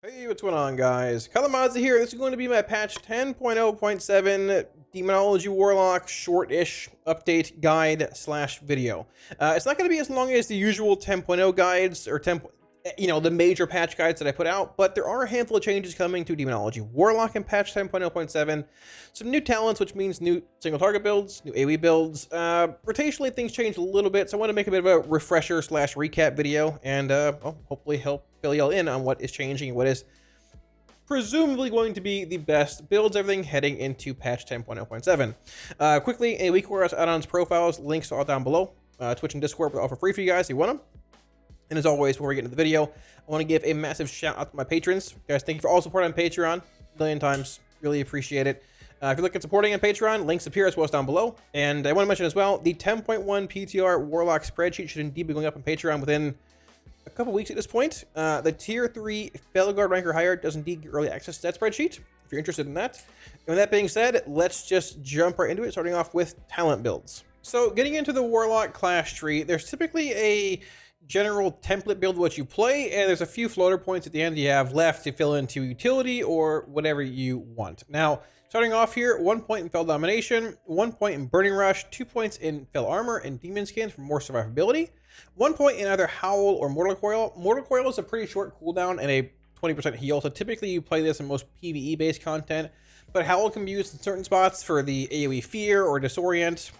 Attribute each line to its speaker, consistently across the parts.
Speaker 1: Hey, what's going on, guys? Kalamazi here. This is going to be my patch 10.0.7 Demonology Warlock short-ish update guide slash video. It's not going to be as long as the usual 10.0 guides or the major patch guides that I put out, but there are a handful of changes coming to Demonology Warlock in patch 10.0.7. Some new talents, which means new single target builds, new AoE builds. Rotationally, things changed a little bit, so I want to make a bit of a refresher slash recap video and hopefully help fill y'all in on what is changing and what is presumably going to be the best builds, everything heading into patch 10.0.7. Quickly, AoE core add-ons, profiles, links are all down below. Twitch and Discord will offer free for you guys if you want them. And as always, before we get into the video, I want to give a massive shout out to my patrons. Guys, thank you for all support on Patreon. A million times. Really appreciate it. If you're looking at supporting on Patreon, links appear as well as down below. And I want to mention as well, the 10.1 PTR Warlock spreadsheet should indeed be going up on Patreon within a couple weeks at this point. The tier 3 Felguard rank or higher does indeed get early access to that spreadsheet, if you're interested in that. And with that being said, let's just jump right into it, starting off with talent builds. So getting into the Warlock class tree, there's typically a general template build what you play, and there's a few floater points at the end you have left to fill into utility or whatever you want. Now, starting off here, 1 point in Fel Domination, 1 point in Burning Rush, 2 points in Fel Armor and Demon Skins for more survivability, 1 point in either Howl or Mortal Coil. Mortal Coil is a pretty short cooldown and a 20% heal, so typically you play this in most PvE-based content, but Howl can be used in certain spots for the AoE Fear or Disorient.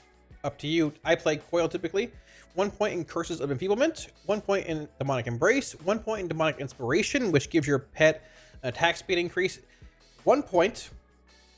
Speaker 1: Up to you. I play Coil typically. 1 point in Curses of Enfeeblement, 1 point in Demonic Embrace, 1 point in Demonic Inspiration, which gives your pet an attack speed increase, 1 point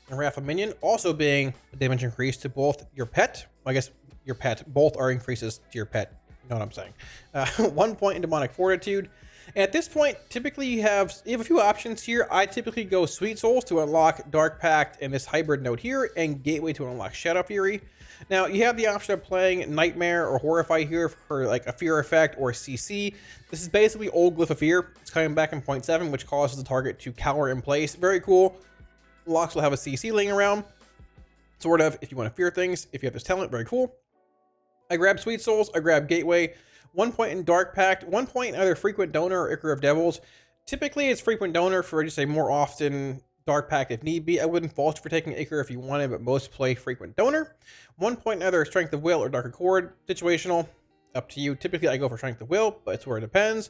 Speaker 1: in Wrath of Minion, also being a damage increase to both your pet, I guess your pet, both are increases to your pet, you know what I'm saying. 1 point in Demonic Fortitude. And at this point, typically you have a few options here. I typically go Sweet Souls to unlock Dark Pact and this hybrid node here, and Gateway to unlock Shadow Fury. Now, you have the option of playing Nightmare or Horrify here for like a fear effect or CC. This is basically old Glyph of Fear. It's coming back in 0.7, which causes the target to cower in place. Very cool. Locks will have a CC laying around, sort of, if you want to fear things. If you have this talent, very cool. I grab Sweet Souls. I grab Gateway. 1 point in Dark Pact. 1 point in either Frequent Donor or Ichor of Devils. Typically, it's Frequent Donor for just a more often Dark Pact if need be. I wouldn't fault you for taking Ichor if you wanted, but most play Frequent Donor. 1 point in either Strength of Will or Dark Accord. Situational, up to you. Typically, I go for Strength of Will, but it's where it depends.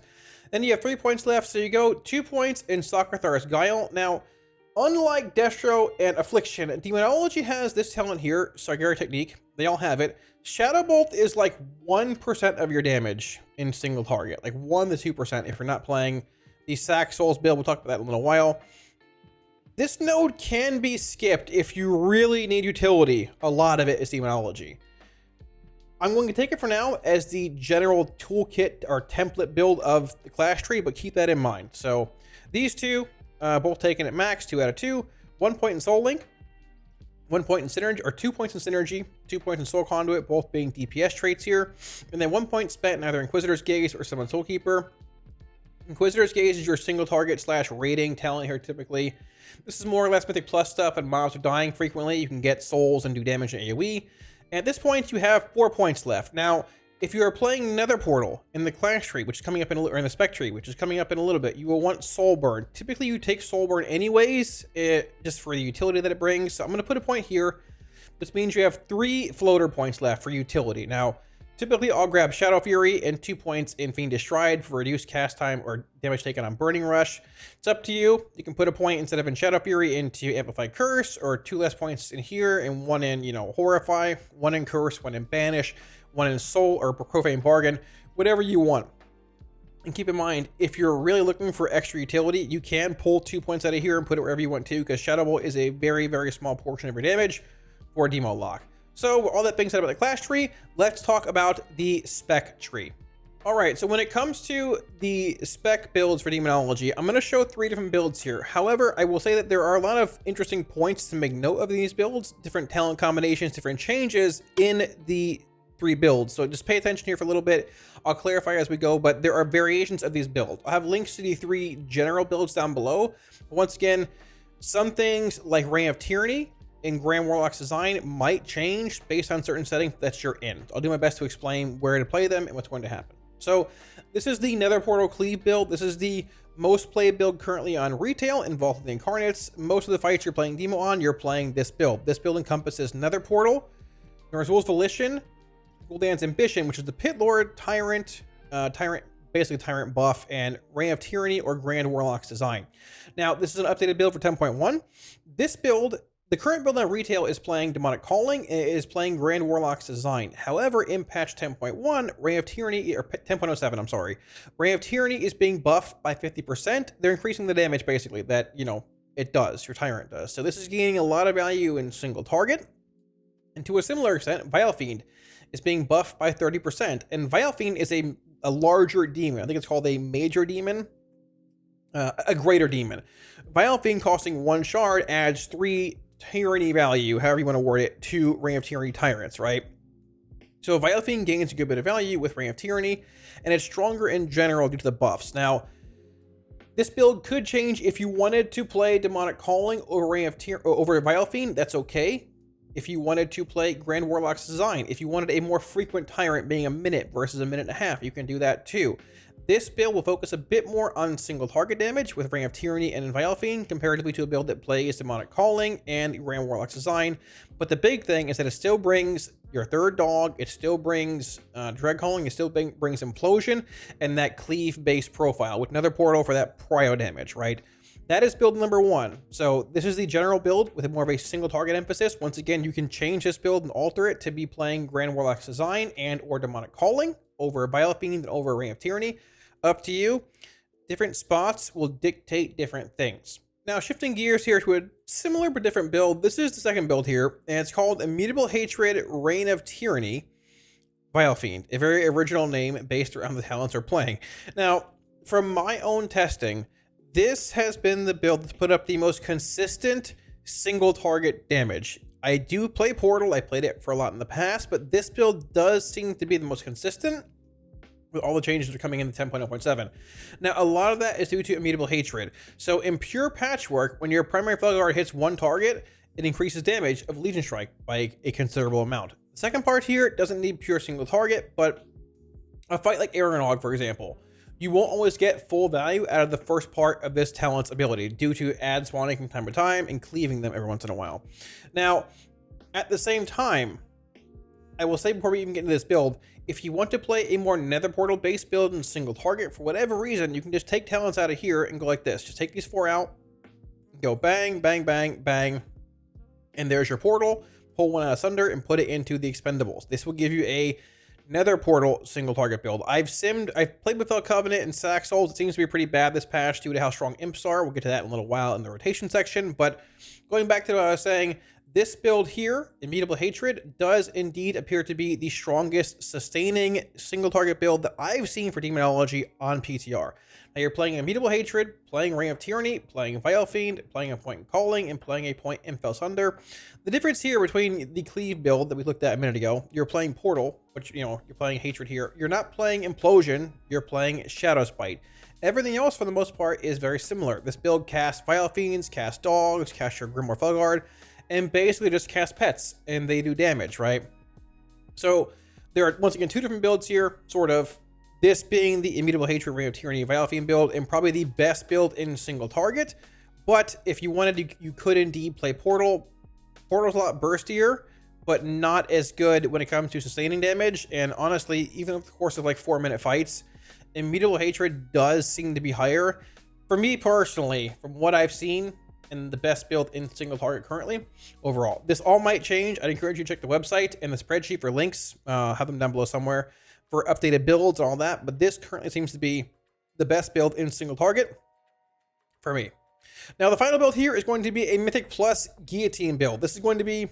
Speaker 1: Then you have 3 points left, so you go 2 points in Socrathar's Guile. Now, unlike Destro and Affliction, Demonology has this talent here, Sargera Technique. They all have it. Shadow Bolt is like 1% of your damage in single target, like 1 to 2% if you're not playing the Sack Souls build. We'll talk about that in a little while. This node can be skipped if you really need utility. A lot of it is Demonology. I'm going to take it for now as the general toolkit or template build of the class tree, but keep that in mind. So these two, both taken at max, 2 out of 2. 1 point in Soul Link, 1 point in Synergy, or 2 points in Synergy, 2 points in Soul Conduit, both being DPS traits here. And then 1 point spent in either Inquisitor's Gaze or Summon Soulkeeper. Inquisitor's Gaze is your single target slash rating talent here typically. This is more or less Mythic Plus stuff, and mobs are dying frequently. You can get souls and do damage in AoE. And at this point, you have 4 points left. Now, if you are playing Nether Portal in the class tree, which is coming up in or in the spec tree, which is coming up in a little bit, you will want Soul Burn. Typically, you take Soul Burn anyways, just for the utility that it brings. So I'm going to put a point here. This means you have 3 floater points left for utility. Now, typically, I'll grab Shadow Fury and 2 points in Fiendish Stride for reduced cast time or damage taken on Burning Rush. It's up to you. You can put a point instead of in Shadow Fury into Amplified Curse, or 2 less points in here and 1 in, Horrify, 1 in Curse, 1 in Banish, 1 in Soul or Profane Bargain, whatever you want. And keep in mind, if you're really looking for extra utility, you can pull 2 points out of here and put it wherever you want to, because Shadow Bolt is a very, very small portion of your damage for Demo Lock. So, with all that being said about the class tree, let's talk about the spec tree. Alright, so when it comes to the spec builds for Demonology, I'm going to show 3 different builds here. However, I will say that there are a lot of interesting points to make note of these builds, different talent combinations, different changes in the 3 builds. So just pay attention here for a little bit. I'll clarify as we go, but there are variations of these builds. I'll have links to the 3 general builds down below. But once again, some things like Reign of Tyranny in Grand Warlock's design might change based on certain settings that you're in. I'll do my best to explain where to play them and what's going to happen. So this is the Nether Portal Cleave build. This is the most played build currently on retail, involving the Incarnates. Most of the fights you're playing Demo on, you're playing this build. This build encompasses Nether Portal, Northwolf's Volition, Gul'dan's Ambition, which is the Pit Lord, Tyrant, basically Tyrant buff, and Reign of Tyranny or Grand Warlock's design. Now, this is an updated build for 10.1. This build, the current build on retail is playing Demonic Calling, and it is playing Grand Warlock's design. However, in patch 10.1, Reign of Tyranny, or 10.07, I'm sorry, Reign of Tyranny is being buffed by 50%. They're increasing the damage, basically, that, you know, it does, your Tyrant does. So this is gaining a lot of value in single target. And to a similar extent, Vile Fiend is being buffed by 30%. And Vile Fiend is a larger demon. I think it's called a major demon, a greater demon. Vile Fiend costing 1 shard adds 3 Tyranny value, however you want to word it, to Reign of Tyranny Tyrants, right? So Vile Fiend gains a good bit of value with Reign of Tyranny, and it's stronger in general due to the buffs. Now, this build could change if you wanted to play Demonic Calling over Vile Fiend. That's okay. If you wanted to play Grand Warlock's design, if you wanted a more frequent Tyrant being a minute versus a minute and a half, you can do that too. This build will focus a bit more on single target damage with Reign of Tyranny and Vile Fiend, comparatively to a build that plays Demonic Calling and Grand Warlock's design. But the big thing is that it still brings your third dog, it still brings Dread Calling, it still brings Implosion, and that cleave-based profile with Nether Portal for that prio damage, right? That is build number 1. So this is the general build with more of a single target emphasis. Once again, you can change this build and alter it to be playing Grand Warlock's design and or Demonic Calling over Vile Fiend and over Reign of Tyranny. Up to you. Different spots will dictate different things. Now, shifting gears here to a similar but different build. This is the second build here, and it's called Immutable Hatred, Reign of Tyranny, Vile Fiend. A very original name based around the talents we're playing. Now, from my own testing, this has been the build that's put up the most consistent single target damage. I do play Portal, I played it for a lot in the past, but this build does seem to be the most consistent with all the changes that are coming in the 10.0.7. Now, a lot of that is due to Immutable Hatred. So in pure patchwork, when your primary Felguard hits 1 target, it increases damage of Legion Strike by a considerable amount. The second part here doesn't need pure single target, but a fight like Aranog, for example, you won't always get full value out of the first part of this talent's ability due to ads spawning from time to time and cleaving them every once in a while. Now, at the same time, I will say before we even get into this build, if you want to play a more Nether Portal based build and single target, for whatever reason, you can just take talents out of here and go like this. Just take these 4 out, go bang, bang, bang, bang, and there's your portal. Pull 1 out of Sunder and put it into the expendables. This will give you a Nether Portal single target build. I've played with Fel Covenant and Sack Souls. It seems to be pretty bad this patch due to how strong imps are. We'll get to that in a little while in the rotation section. But going back to what I was saying, this build here, Immutable Hatred, does indeed appear to be the strongest sustaining single target build that I've seen for Demonology on PTR. Now you're playing Immutable Hatred, playing Reign of Tyranny, playing Vile Fiend, playing a point in Calling, and playing a point in Fel Sunder. The difference here between the Cleave build that we looked at a minute ago, you're playing Portal, which, you know, you're playing Hatred here. You're not playing Implosion, you're playing Shadow Spite. Everything else, for the most part, is very similar. This build casts Vile Fiends, casts Dogs, casts your Grimoire Felguard, and basically just cast pets, and they do damage, right? So there are, once again, 2 different builds here, sort of. This being the Immutable Hatred, Reign of Tyranny, Vile Fiend build, and probably the best build in single target. But if you wanted to, you could indeed play Portal. Portal's a lot burstier, but not as good when it comes to sustaining damage. And honestly, even over the course of like 4-minute fights, Immutable Hatred does seem to be higher. For me personally, from what I've seen, and the best build in single target currently overall. This all might change. I'd encourage you to check the website and the spreadsheet for links. Have them down below somewhere for updated builds and all that. But this currently seems to be the best build in single target for me. Now, the final build here is going to be a Mythic Plus Guillotine build. This is going to be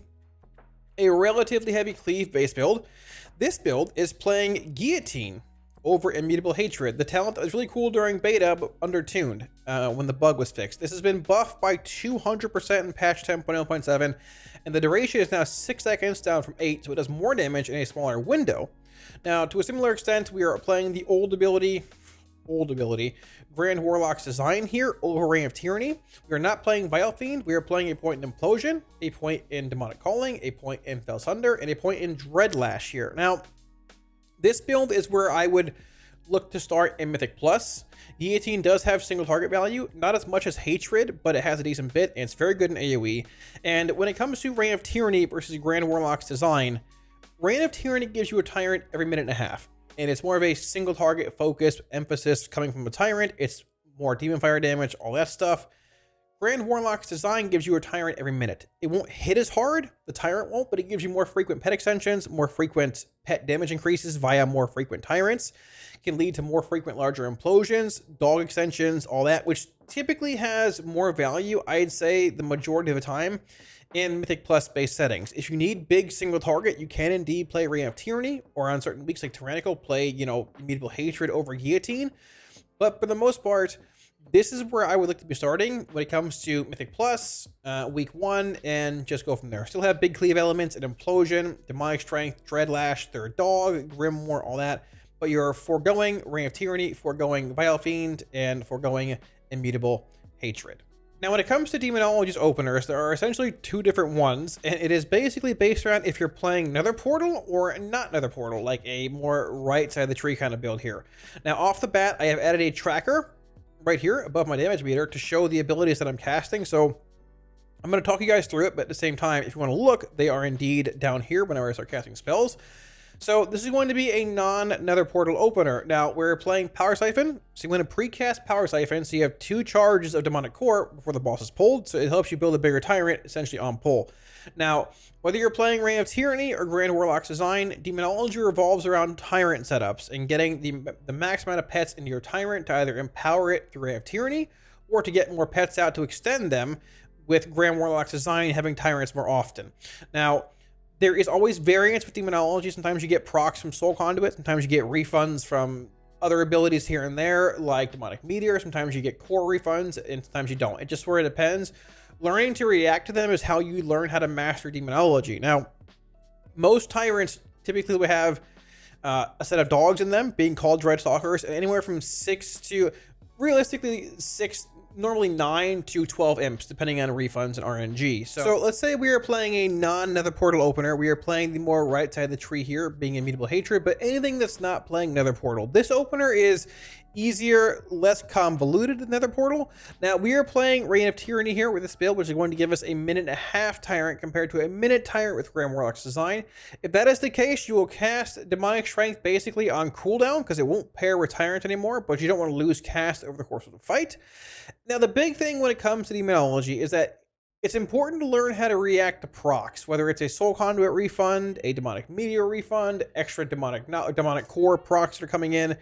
Speaker 1: a relatively heavy cleave base build. This build is playing Guillotine over Immutable Hatred. The talent that was really cool during beta, but undertuned when the bug was fixed. This has been buffed by 200% in patch 10.0.7, and the duration is now 6 seconds down from 8, so it does more damage in a smaller window. Now, to a similar extent, we are playing the old ability, Grand Warlock's design here over Reign of Tyranny. We are not playing Vile Fiend. We are playing a point in Implosion, a point in Demonic Calling, a point in Fel Sunder, and a point in Dreadlash here. Now, this build is where I would look to start in Mythic Plus. Guillotine does have single target value, not as much as Hatred, but it has a decent bit, and it's very good in AoE. And when it comes to Reign of Tyranny versus Grand Warlock's design, Reign of Tyranny gives you a Tyrant every minute and a half, and it's more of a single target focus emphasis coming from a Tyrant. It's more demon fire damage, all that stuff. Grand Warlock's design gives you a Tyrant every minute. It won't hit as hard, the Tyrant won't, but it gives you more frequent pet extensions, more frequent pet damage increases via more frequent Tyrants. It can lead to more frequent larger implosions, dog extensions, all that, which typically has more value, I'd say, the majority of the time in Mythic Plus based settings. If you need big single target, you can indeed play Reign of Tyranny, or on certain weeks like Tyrannical, play, Immutable Hatred over Guillotine. But for the most part, this is where I would like to be starting when it comes to Mythic Plus, week 1, and just go from there. Still have big cleave elements and Implosion, Demonic Strength, Dreadlash, Third Dog, Grimoire, all that. But you're foregoing Reign of Tyranny, foregoing Vile Fiend, and foregoing Immutable Hatred. Now, when it comes to Demonology's openers, there are essentially 2 different ones, and it is basically based around if you're playing Nether Portal or not Nether Portal, like a more right side of the tree kind of build here. Now, off the bat, I have added a tracker right here above my damage meter to show the abilities that I'm casting. So I'm going to talk you guys through it, but at the same time, if you want to look, they are indeed down here whenever I start casting spells. So this is going to be a non-Nether Portal opener. Now, we're playing Power Siphon, so you want to pre-cast Power Siphon, so you have 2 charges of Demonic Core before the boss is pulled, so it helps you build a bigger Tyrant, essentially on pull. Now, whether you're playing Reign of Tyranny or Grand Warlock's design, Demonology revolves around Tyrant setups and getting the max amount of pets into your Tyrant to either empower it through Reign of Tyranny, or to get more pets out to extend them with Grand Warlock's design, having Tyrants more often. Now, there is always variance with Demonology. Sometimes you get procs from Soul Conduit. Sometimes you get refunds from other abilities here and there, like Demonic Meteor. Sometimes you get core refunds, and sometimes you don't. It just where it depends. Learning to react to them is how you learn how to master Demonology. Now, most Tyrants typically will have a set of dogs in them, being called Dreadstalkers, and anywhere from 6 to, realistically, 6, normally 9 to 12 imps, depending on refunds and RNG. So let's say we are playing a non-Nether Portal opener. We are playing the more right side of the tree here, being Immutable Hatred, but anything that's not playing Nether Portal. This opener is easier, less convoluted than Nether Portal. Now, we are playing Reign of Tyranny here with this build, which is going to give us a 1.5-minute Tyrant compared to a minute Tyrant with Grand Warlock's design. If that is the case, you will cast Demonic Strength basically on cooldown, because it won't pair with Tyrant anymore, but you don't want to lose cast over the course of the fight. Now, the big thing when it comes to Demonology is that it's important to learn how to react to procs, whether it's a Soul Conduit refund, a Demonic Meteor refund, extra Demonic Core procs that are coming in.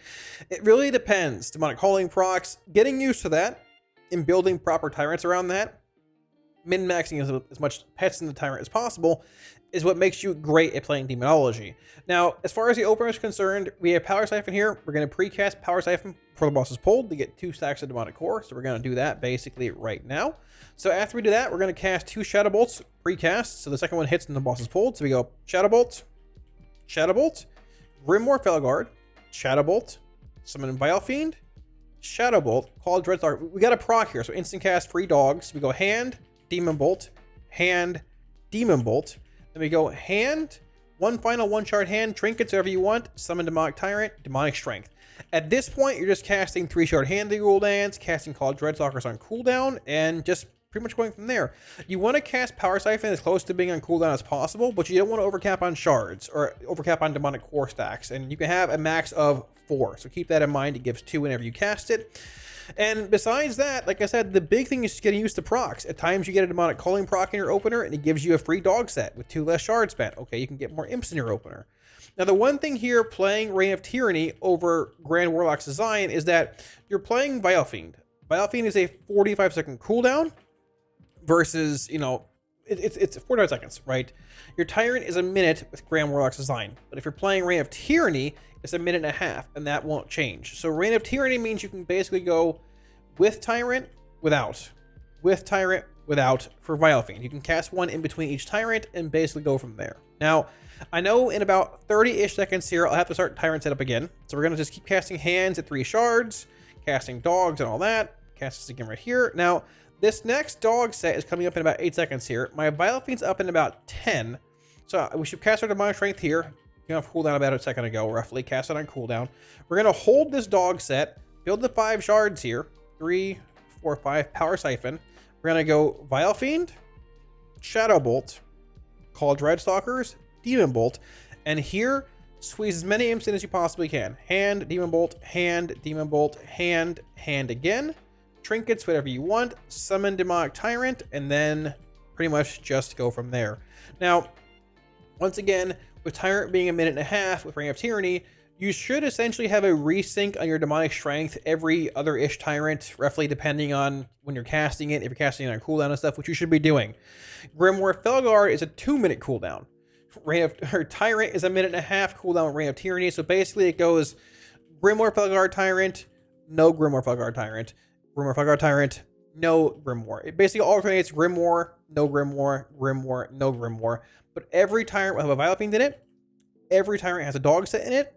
Speaker 1: It really depends. Demonic Hauling procs, getting used to that and building proper Tyrants around that, min-maxing as much pets in the Tyrant as possible, is what makes you great at playing Demonology. Now, as far as the opener is concerned, we have Power Siphon here. We're going to pre-cast Power Siphon before the boss is pulled to get 2 stacks of Demonic Core. So we're going to do that basically right now. So after we do that, we're going to cast 2 Shadow Bolts pre-cast. So the second one hits and the boss is pulled. So we go Shadow Bolt, Shadow Bolt, Grimoire Felguard, Shadow Bolt, Summon Vile Fiend, Shadow Bolt, Call Dreadstalker. We got a proc here, so instant cast 3 dogs. We go Hand, Demon Bolt, Hand, Demon Bolt. Then we go Hand, one final 1-shard Hand, Trinkets, whatever you want, Summon Demonic Tyrant, Demonic Strength. At this point, you're just casting 3-shard Hand the Ghoul'dance, casting Call Dreadstalkers on cooldown, and just pretty much going from there. You want to cast Power Siphon as close to being on cooldown as possible, but you don't want to overcap on shards or overcap on Demonic Core stacks, and you can have a max of 4. So keep that in mind. It gives 2 whenever you cast it. And besides that, like I said, the big thing is just getting used to procs. At times you get a Demonic Calling proc in your opener and it gives you a free dog set with 2 less shards spent. Okay, you can get more imps in your opener. Now, the one thing here playing Reign of Tyranny over Grand Warlock's design is that you're playing Vile Fiend. Vile Fiend is a 45-second cooldown versus, it's 45 seconds, right? Your Tyrant is a minute with Grand Warlock's design. But if you're playing Reign of Tyranny, it's a 1.5 minutes, and that won't change. So Reign of Tyranny means you can basically go with Tyrant, without. With Tyrant, without for Vile Fiend. You can cast 1 in between each Tyrant and basically go from there. Now, I know in about 30-ish seconds here, I'll have to start Tyrant setup again. So we're going to just keep casting hands at 3 shards, casting dogs and all that. Cast this again right here. Now, this next dog set is coming up in about 8 seconds here. My Vile Fiend's up in about 10. So we should cast our Demonic Strength here. came off cooldown about a second ago, roughly. Cast it on cooldown. We're going to hold this dog set, build the 5 shards here. 3, 4, 5, Power Siphon. We're going to go Vile Fiend, Shadow Bolt, Call Dreadstalkers, Demon Bolt, and here, squeeze as many imps in as you possibly can. Hand, Demon Bolt, hand, Demon Bolt, hand, hand again. Trinkets, whatever you want. Summon Demonic Tyrant, and then pretty much just go from there. Now, once again, with Tyrant being a minute and a half, with Reign of Tyranny, you should essentially have a resync on your Demonic Strength every other-ish Tyrant, roughly depending on when you're casting it, if you're casting it on cooldown and stuff, which you should be doing. Grimoire Felguard is a 2-minute cooldown. Tyrant is a minute and a half cooldown with Reign of Tyranny, so basically it goes Grimoire Felguard Tyrant, no Grimoire Felguard Tyrant, Grimoire Felguard Tyrant, no Grimoire. It basically alternates Grimoire, no Grimoire, Grimoire, no Grimoire, but every Tyrant will have a Vile Fiend in it, every Tyrant has a dog set in it,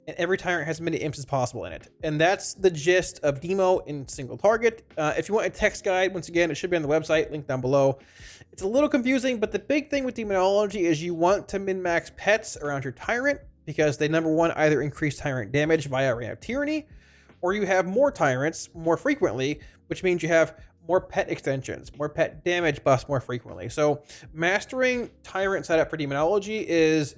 Speaker 1: and every Tyrant has as many imps as possible in it. And that's the gist of Demo in single target. If you want a text guide, once again, it should be on the website, link down below. It's a little confusing, but the big thing with Demonology is you want to min-max pets around your Tyrant, because they, number one, either increase Tyrant damage via Reign of Tyranny, or you have more Tyrants more frequently, which means you have more pet extensions, more pet damage buffs more frequently. So mastering Tyrant setup for Demonology is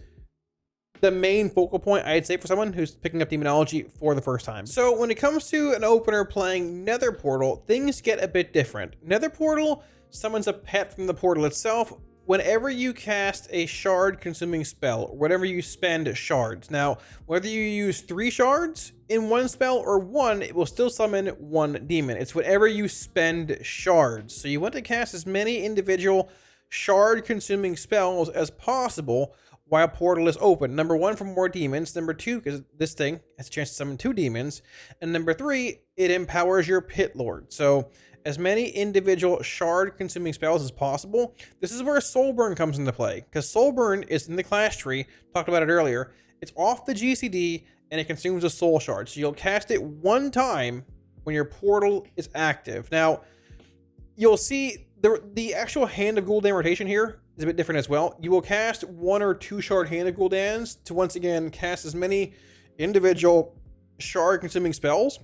Speaker 1: the main focal point, I'd say, for someone who's picking up Demonology for the first time. So when it comes to an opener playing Nether Portal, things get a bit different. Nether Portal summons a pet from the portal itself whenever you cast a shard consuming spell, or whenever you spend shards. Now, whether you use 3 shards in one spell or 1, it will still summon 1 demon. It's whenever you spend shards. So you want to cast as many individual shard consuming spells as possible while portal is open. Number 1, for more demons. Number 2, because this thing has a chance to summon 2 demons. And number 3, it empowers your pit lord. So as many individual shard consuming spells as possible. This is where Soulburn comes into play, because Soulburn is in the class tree, talked about it earlier. It's off the GCD and it consumes a soul shard. So you'll cast it 1 time when your portal is active. Now, you'll see the actual Hand of Gul'dan rotation here is a bit different as well. You will cast 1 or 2 shard Hand of Gul'dans to once again cast as many individual shard consuming spells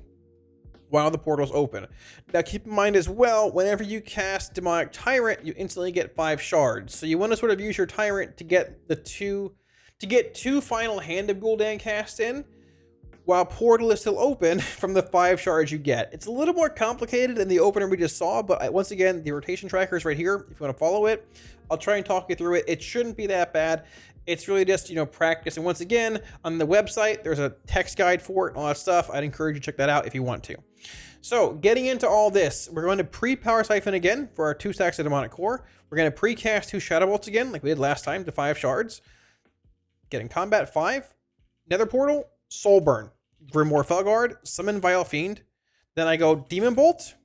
Speaker 1: while the portal's open. Now keep in mind as well, whenever you cast Demonic Tyrant, you instantly get 5 shards. So you want to sort of use your Tyrant to get the 2 final Hand of Gul'dan cast in while portal is still open from the 5 shards you get. It's a little more complicated than the opener we just saw, but once again, the rotation tracker is right here if you want to follow it. I'll try and talk you through it. It shouldn't be that bad. It's really just, you know, practice. And once again, on the website, there's a text guide for it and all that stuff. I'd encourage you to check that out if you want to. So getting into all this, we're going to pre-Power Siphon again for our 2 stacks of Demonic Core. We're going to pre-cast 2 Shadow Bolts again, like we did last time, to 5 shards. Getting Combat 5, Nether Portal, Soulburn, Grimoire Felguard, Summon Vile Fiend. Then I go Demon Bolt,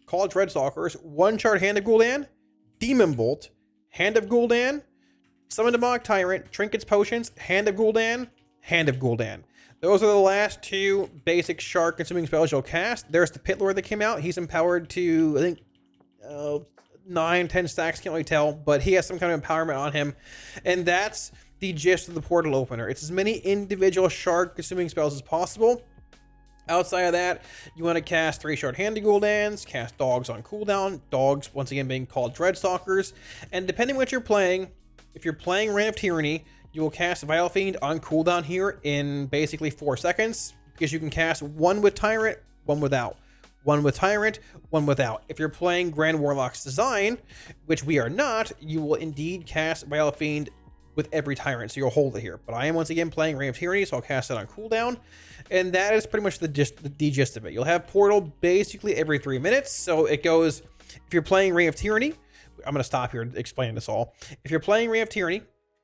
Speaker 1: Call Dreadstalkers, 1 shard Hand of Gul'dan, Demon Bolt, Hand of Gul'dan, Summon Demonic Tyrant, Trinkets Potions, Hand of Gul'dan, Hand of Gul'dan. Those are the last 2 basic shard consuming spells you'll cast. There's the Pit Lord that came out. He's empowered to, I think, 9, 10 stacks, can't really tell, but he has some kind of empowerment on him. And that's the gist of the portal opener. It's as many individual shard consuming spells as possible. Outside of that, you want to cast 3 shard Hand of Gul'dans, cast dogs on cooldown, dogs once again being called Dreadstalkers, and depending what you're playing, if you're playing Reign of Tyranny, you will cast Vile Fiend on cooldown here in basically 4 seconds, because you can cast 1 with Tyrant, 1 without. 1 with Tyrant, 1 without. If you're playing Grand Warlock's design, which we are not, you will indeed cast Vile Fiend with every Tyrant, so you'll hold it here. But I am once again playing Reign of Tyranny, so I'll cast it on cooldown. And that is pretty much the gist of it. You'll have portal basically every 3 minutes, so it goes, if you're playing Reign of Tyranny, I'm going to stop here and explain this all. If you're playing Reign of Tyranny,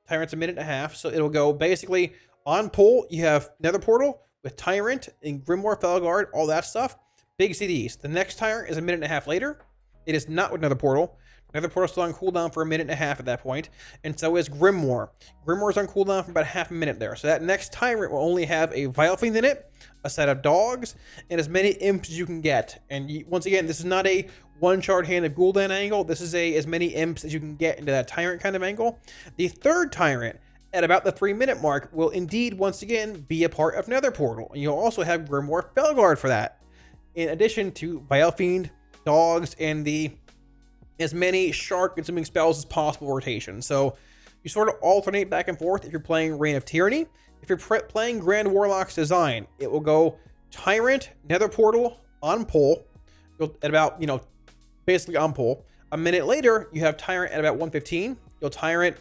Speaker 1: Tyrant's a minute and a half, so it'll go basically on pull. You have Nether Portal with Tyrant and Grimoire Felguard, all that stuff. Big CDs. The next Tyrant is a minute and a half later. It is not with Nether Portal. Nether Portal's still on cooldown for a minute and a half at that point, and so is Grimoire. Grimoire's on cooldown for about half a minute there. So that next Tyrant will only have a Vile Fiend in it, a set of dogs, and as many imps as you can get. And once again, this is not a 1 shard Hand of Gul'dan angle. This is as many imps as you can get into that Tyrant kind of angle. The third Tyrant, at about the 3-minute mark will indeed once again be a part of Nether Portal. And you'll also have Grimoire Felguard for that, in addition to Vile Fiend, Dogs, and the as many shark consuming spells as possible rotation. So you sort of alternate back and forth if you're playing Reign of Tyranny. If you're playing Grand Warlock's design, it will go Tyrant, Nether Portal, on pull, at about, basically on pull. A minute later, you have Tyrant at about 1:15. You'll Tyrant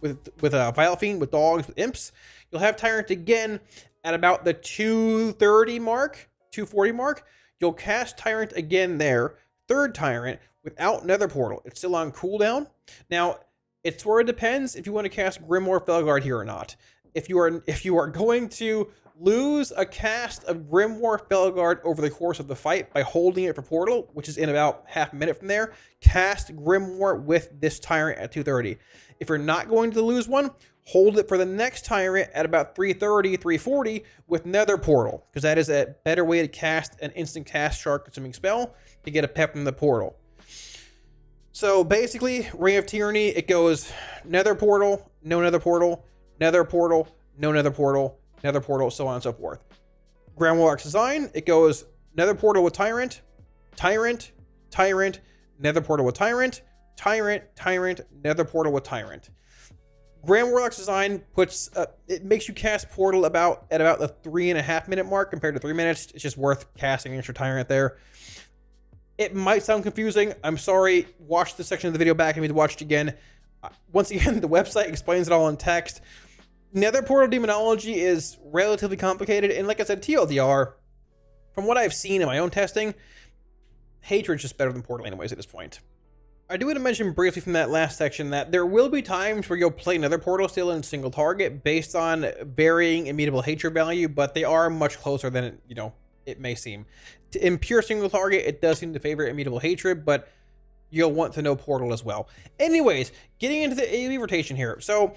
Speaker 1: with a Vile Fiend, with Dogs, with Imps. You'll have Tyrant again at about the 2:30 mark, 2:40 mark. You'll cast Tyrant again there, third Tyrant, without Nether Portal. It's still on cooldown. Now, it sort of depends if you want to cast Grimoire Felguard here or not. If you are going to lose a cast of Grimoire Felguard over the course of the fight by holding it for Portal, which is in about half a minute from there, cast Grimoire with this Tyrant at 2:30. If you're not going to lose one, hold it for the next Tyrant at about 3:30, 3:40 with Nether Portal, because that is a better way to cast an instant cast shark consuming spell to get a pep from the portal. So basically, Reign of Tyranny, it goes Nether Portal, no Nether Portal, Nether Portal, no Nether Portal, Nether Portal, so on and so forth. Grand Warlock's design, it goes Nether Portal with Tyrant, Tyrant, Tyrant, Nether Portal with Tyrant, Tyrant, Tyrant, Nether Portal with Tyrant. Grand Warlock's design puts it makes you cast Portal at about the 3.5-minute mark compared to 3 minutes. It's just worth casting an extra Tyrant there. It might sound confusing. I'm sorry. Watch this section of the video back if you need to watch it again. Once again, the website explains it all in text. Nether Portal Demonology is relatively complicated, and like I said, TLDR, from what I've seen in my own testing, Hatred's just better than Portal anyways at this point. I do want to mention briefly from that last section that there will be times where you'll play Nether Portal still in single target based on varying immutable Hatred value, but they are much closer than it may seem. In pure single target, it does seem to favor immutable Hatred, but you'll want to know Portal as well. Anyways, getting into the AoE rotation here. So,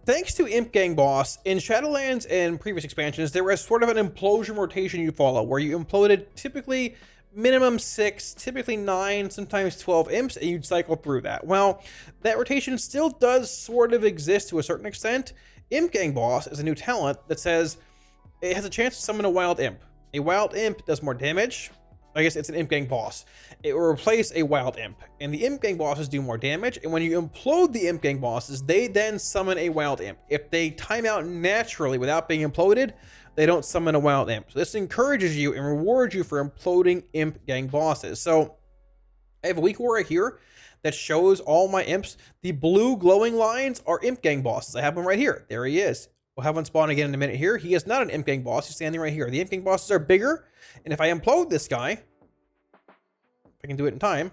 Speaker 1: thanks to Imp Gang Boss, in Shadowlands and previous expansions, there was sort of an implosion rotation you follow, where you imploded typically minimum 6, typically 9, sometimes 12 imps, and you'd cycle through that. Well, that rotation still does sort of exist to a certain extent. Imp Gang Boss is a new talent that says it has a chance to summon a wild imp. A wild imp does more damage. I guess it's an Imp Gang Boss. It will replace a wild imp, and the Imp Gang Bosses do more damage, and when you implode the Imp Gang Bosses, they then summon a wild imp. If they time out naturally without being imploded, they don't summon a wild imp. So this encourages you and rewards you for imploding Imp Gang Bosses. So I have a weak aura here that shows all my imps. The blue glowing lines are Imp Gang Bosses. I have one right here. There he is. We'll have one spawn again in a minute here. He is not an Imp Gang Boss. He's standing right here. The Imp Gang Bosses are bigger, and if I implode this guy, if I can do it in time,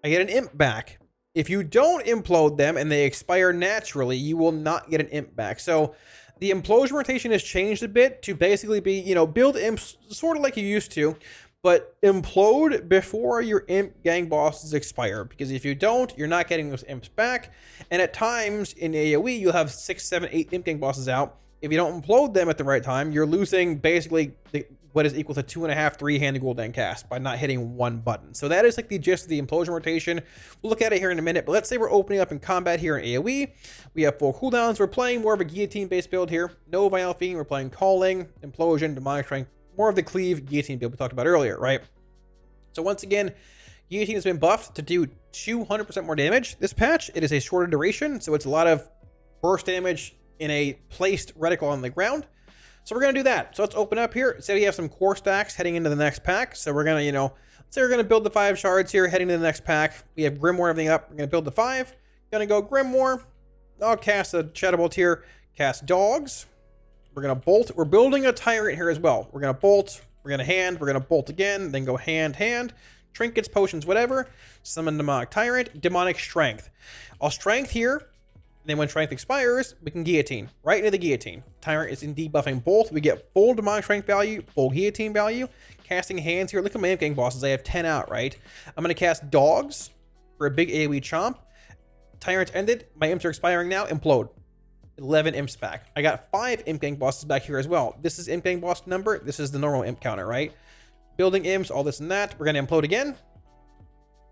Speaker 1: I get an imp back. If you don't implode them and they expire naturally, you will not get an imp back. So the implosion rotation has changed a bit to basically be, build imps sort of like you used to, but implode before your Imp Gang Bosses expire, because if you don't, you're not getting those imps back. And at times in AoE, you'll have 6, 7, 8 Imp Gang Bosses out. If you don't implode them at the right time, you're losing basically what is equal to 2.5, 3-handed Gul'dan cast by not hitting one button. So that is like the gist of the implosion rotation. We'll look at it here in a minute, but let's say we're opening up in combat here in AoE. We have full cooldowns. We're playing more of a guillotine-based build here. No Vile Fiend. We're playing Calling, Implosion, Demonic Strength. More of the Cleave Guillotine build we talked about earlier, right? So once again, Guillotine has been buffed to do 200% more damage this patch. It is a shorter duration, so it's a lot of burst damage in a placed reticle on the ground. So we're going to do that. So let's open up here. Say we have some core stacks heading into the next pack. So we're going to, let's say we're going to build the 5 shards here heading to the next pack. We have Grimoire everything up. We're going to build the 5. Going to go Grimoire. I'll cast a Shadow Bolt here. Cast Dogs. We're going to bolt. We're building a Tyrant here as well. We're going to bolt. We're going to hand. We're going to bolt again. Then go hand, hand. Trinkets, potions, whatever. Summon Demonic Tyrant. Demonic Strength. I'll Strength here. Then when Strength expires, we can Guillotine. Right into the Guillotine. Tyrant is indeed buffing both. We get full Demonic Strength value, full Guillotine value. Casting hands here. Look at my Imp Gang Bosses. I have 10 out, right? I'm going to cast Dogs for a big AoE chomp. Tyrant's ended. My imps are expiring now. Implode. 11 imps back. I got 5 Imp Gang Bosses back here as well. This is Imp Gang Boss number. This is the normal imp counter, right? Building imps, all this and that. We're going to implode again.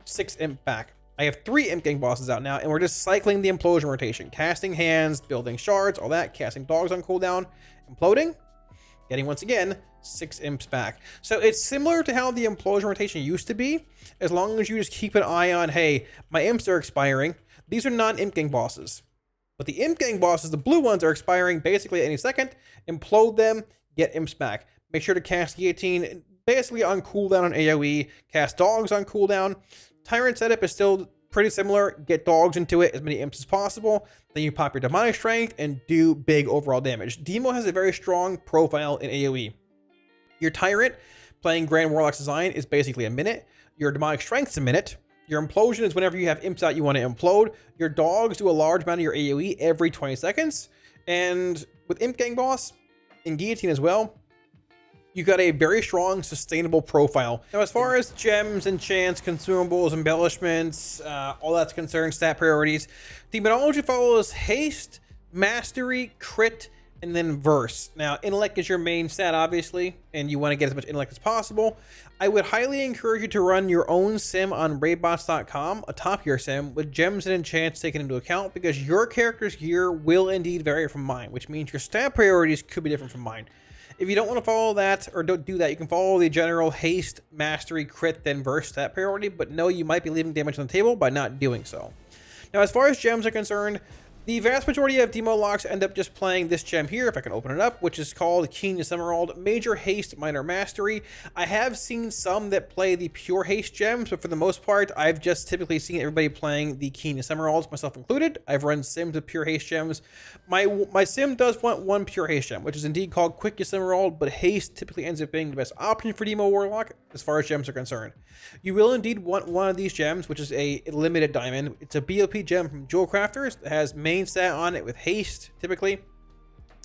Speaker 1: 6 imp back. I have 3 Imp Gang bosses out now, and we're just cycling the Implosion Rotation. Casting hands, building shards, all that, casting dogs on cooldown, imploding, getting, once again, 6 imps back. So it's similar to how the Implosion Rotation used to be, as long as you just keep an eye on, hey, my imps are expiring. These are non-Imp Gang bosses. But the Imp Gang bosses, the blue ones, are expiring basically any second. Implode them, get imps back. Make sure to cast Guillotine basically on cooldown on AoE, cast dogs on cooldown. Tyrant setup is still pretty similar. Get dogs into it, as many imps as possible. Then you pop your demonic strength and do big overall damage. Demo has a very strong profile in AoE. Your Tyrant, playing Grand Warlock's design, is basically a minute. Your demonic strength's a minute. Your implosion is whenever you have imps out you want to implode. Your dogs do a large amount of your AoE every 20 seconds. And with Imp Gang boss, and Guillotine as well, you got a very strong, sustainable profile. Now, as far as gems, enchants, consumables, embellishments, all that's concerned, stat priorities, Demonology follows haste, mastery, crit, and then verse. Now, intellect is your main stat, obviously, and you want to get as much intellect as possible. I would highly encourage you to run your own sim on raidbots.com, atop your sim, with gems and enchants taken into account, because your character's gear will indeed vary from mine, which means your stat priorities could be different from mine. If you don't want to follow that, or don't do that, you can follow the general haste, mastery, crit, then verse stat priority, but know you might be leaving damage on the table by not doing so. Now, as far as gems are concerned, the vast majority of demo locks end up just playing this gem here, if I can open it up, which is called Keenest Emerald, Major Haste, Minor Mastery. I have seen some that play the pure haste gems, but for the most part, I've just typically seen everybody playing the Keenest Emeralds, myself included. I've run sims with pure haste gems. My sim does want one pure haste gem, which is indeed called Quickest Emerald, but haste typically ends up being the best option for Demo Warlock as far as gems are concerned. You will indeed want one of these gems, which is a limited diamond. It's a BOP gem from Jewel Crafters that has main stat on it with haste typically,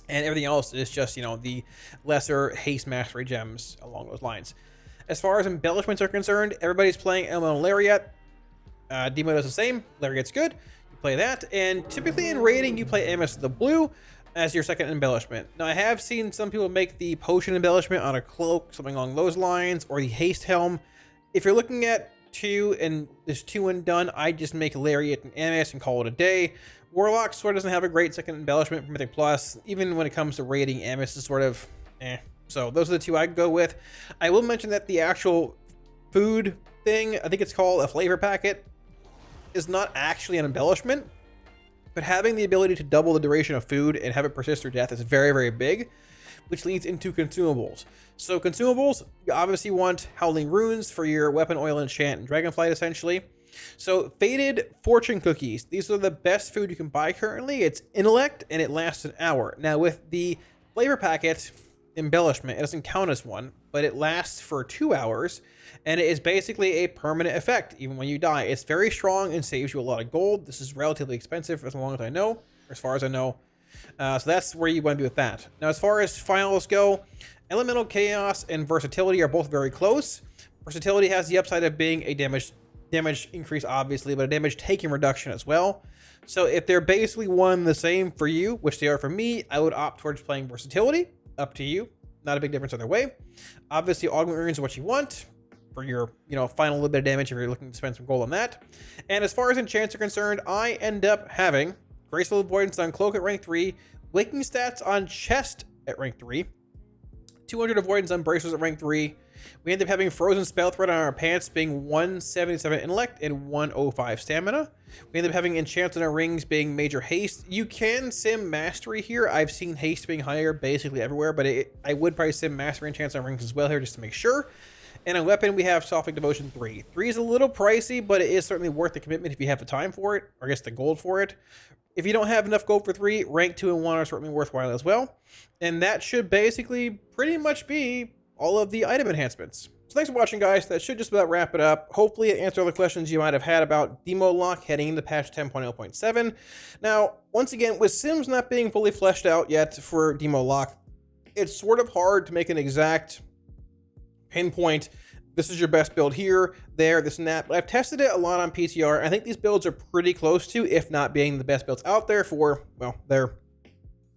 Speaker 1: and everything else is just, you know, the lesser haste mastery gems along those lines. As far as embellishments are concerned, everybody's playing Elemental Lariat. Demo does the same. Lariat's good. You play that, and typically in raiding you play Amos the blue as your second embellishment. Now, I have seen some people make the potion embellishment on a cloak, something along those lines, or the haste helm. If you're looking at 2 and there's 2 and done, I just make Lariat and Amos and call it a day. Warlock sort of doesn't have a great second embellishment for Mythic Plus. Even when it comes to raiding, Amos is sort of eh. So those are the 2 I'd go with. I will mention that the actual food thing, I think it's called a flavor packet, is not actually an embellishment, but having the ability to double the duration of food and have it persist through death is very, very big, which leads into consumables. So consumables, you obviously want Howling Runes for your weapon, oil, enchant, and Dragonflight, essentially. So Faded Fortune Cookies, these are the best food you can buy currently. It's intellect, and it lasts an hour. Now, with the flavor packet embellishment, it doesn't count as one, but it lasts for 2 hours, and it is basically a permanent effect, even when you die. It's very strong and saves you a lot of gold. This is relatively expensive, as long as I know, or as far as I know. So that's where you want to be with that. Now, as far as finals go, Elemental Chaos and Versatility are both very close. Versatility has the upside of being a damage increase, obviously, but a damage taking reduction as well. So if they're basically one the same for you, which they are for me, I would opt towards playing Versatility. Up to you. Not a big difference either way. Obviously, Augment Runes are what you want for your, you know, final little bit of damage if you're looking to spend some gold on that. And as far as enchants are concerned, I end up having Graceful Avoidance on Cloak at rank 3, Waking Stats on Chest at rank 3, 200 Avoidance on Bracers at rank 3. We end up having Frozen Spell Threat on our pants being 177 Intellect and 105 Stamina. We end up having Enchants on our rings being Major Haste. You can sim Mastery here. I've seen Haste being higher basically everywhere, but I would probably sim Mastery Enchants on rings as well here just to make sure. And on weapon, we have Sophic Devotion 3. 3 is a little pricey, but it is certainly worth the commitment if you have the time for it, or I guess the gold for it. If you don't have enough gold for 3, rank 2 and 1 are certainly worthwhile as well. And that should basically pretty much be all of the item enhancements. So thanks for watching, guys. That should just about wrap it up. Hopefully it answered all the questions you might have had about Demo Lock heading into patch 10.0.7. Now, once again, with Sims not being fully fleshed out yet for Demo Lock, it's sort of hard to make an exact pinpoint. This is your best build here, there, this and that. But I've tested it a lot on PTR. I think these builds are pretty close to, if not being the best builds out there for, well, their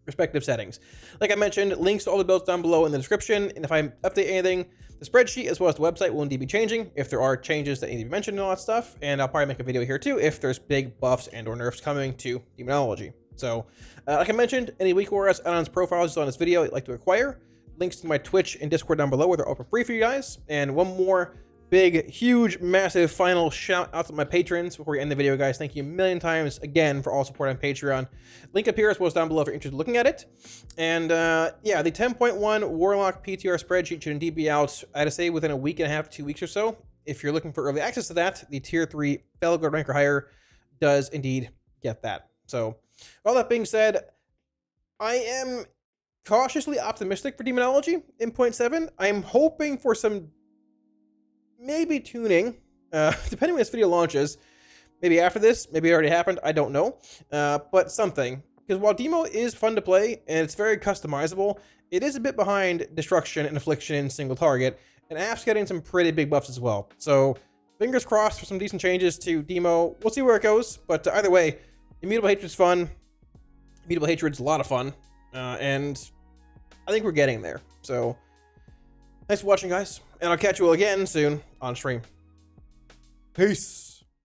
Speaker 1: respective settings. Like I mentioned, links to all the builds down below in the description. And if I update anything, The spreadsheet as well as the website will indeed be changing if there are changes that need to be mentioned and all that stuff. And I'll probably make a video here too if there's big buffs and or nerfs coming to Demonology. So, like I mentioned, any weak auras, add-ons, profiles on this video you'd like to acquire. Links to my Twitch and Discord down below where they're open free for you guys. And one more big, huge, massive final shout out to my patrons before we end the video, guys. Thank you a million times again for all support on Patreon. Link up here as well as down below if you're interested in looking at it. And yeah, the 10.1 Warlock PTR spreadsheet should indeed be out, I'd say, within a week and a half, 2 weeks or so. If you're looking for early access to that, the Tier 3 Fellow rank or higher does indeed get that. So, all that being said, I am cautiously optimistic for Demonology in 0.7. I'm hoping for some maybe tuning, depending when this video launches. Maybe after this, maybe it already happened, I don't know. But something. Because while Demo is fun to play, and it's very customizable, it is a bit behind Destruction and Affliction in single target, and AF's getting some pretty big buffs as well. So, fingers crossed for some decent changes to Demo. We'll see where it goes, but either way, Immutable Hatred's fun. Immutable Hatred's a lot of fun, and I think we're getting there. So, thanks for watching, guys, and I'll catch you all again soon on stream. Peace.